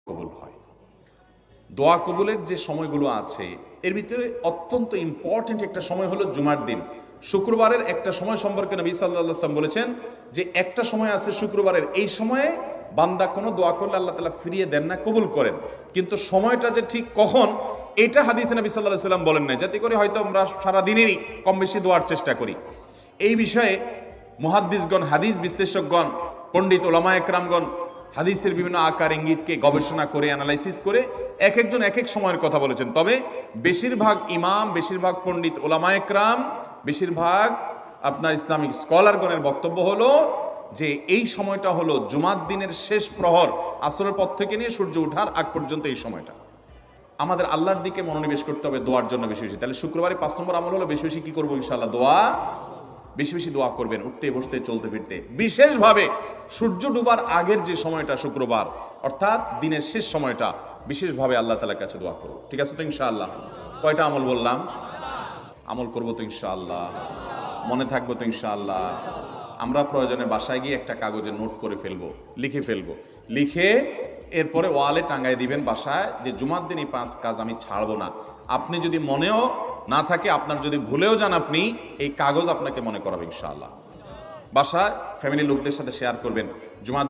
কবুল হয়। দোয়া কবুলের যে সময়গুলো আছে এর ভিতরে অত্যন্ত ইম্পর্টেন্ট একটা সময় হলো জুমার দিন। শুক্রবারের একটা সময় সম্পর্কে নবী সাল্লাল্লাহু আলাইহি ওয়াসাল্লাম বলেছেন যে একটা সময় আছে শুক্রবারের, এই সময়ে বান্দা কোনো দোয়া করলে আল্লাহ তাআলা ফিরিয়ে দেন না, কবুল করেন। কিন্তু সময়টা যে ঠিক কখন এটা হাদিসে নবী সাল্লাল্লাহু আলাইহি ওয়াসাল্লাম বলেন না, যাতে করে হয়তো আমরা সারা দিনেরই কম বেশি দোয়ার চেষ্টা করি। এই বিষয়ে মুহাদ্দিসগণ, হাদিস বিশ্লেষকগণ, পণ্ডিত ওলামায়ে কেরামগণ হাদিসের বিভিন্ন আকার ইঙ্গিতকে গবেষণা করে অ্যানালাইসিস করে এক একজন এক এক সময়ের কথা বলেছেন। তবে বেশিরভাগ ইমাম, বেশিরভাগ পণ্ডিত ওলামায়ে কেরাম, বেশিরভাগ আপনার ইসলামিক স্কলারগণের বক্তব্য হলো যে এই সময়টা হলো জুমার দিনের শেষ প্রহর, আসরের পর থেকে নিয়ে সূর্য ওঠার আগ পর্যন্ত এই সময়টা আমাদের আল্লাহর দিকে মনোনিবেশ করতে হবে দোয়ার জন্য বেশি বেশি। তাহলে শুক্রবারে ৫ নম্বর আমল হলো বেশি বেশি কি করবো ইনশাআল্লাহ, দোয়া। বেশি বেশি দোয়া করবেন, উঠতে বসতে চলতে ফিরতে। বিশেষভাবে সূর্য ডুবার আগের যে সময়টা শুক্রবার, অর্থাৎ দিনের শেষ সময়টা, বিশেষভাবে আল্লাহ তাআলার কাছে দোয়া করব। ঠিক আছে তো ইনশাআল্লাহ? কয়টা আমল বললাম? আমল করবো তো ইনশাআল্লাহ? মনে থাকবো তো ইনশাআল্লাহ? আমরা প্রয়োজনে বাসায় গিয়ে একটা কাগজে নোট করে ফেলবো, লিখে ফেলবো, লিখে এরপরে ওয়ালে টাঙ্গাই দিবেন বাসায় যে জুমার দিন এই 5 কাজ আমি ছাড়বো না। আপনি যদি মনেও না থাকে, আপনার যদি ভুলেও যান, আপনি এই কাগজ আপনাকে মনে করাবে ইনশাআল্লাহ। বাসায় ফ্যামিলির লোকদের সাথে শেয়ার করবেন। জুমার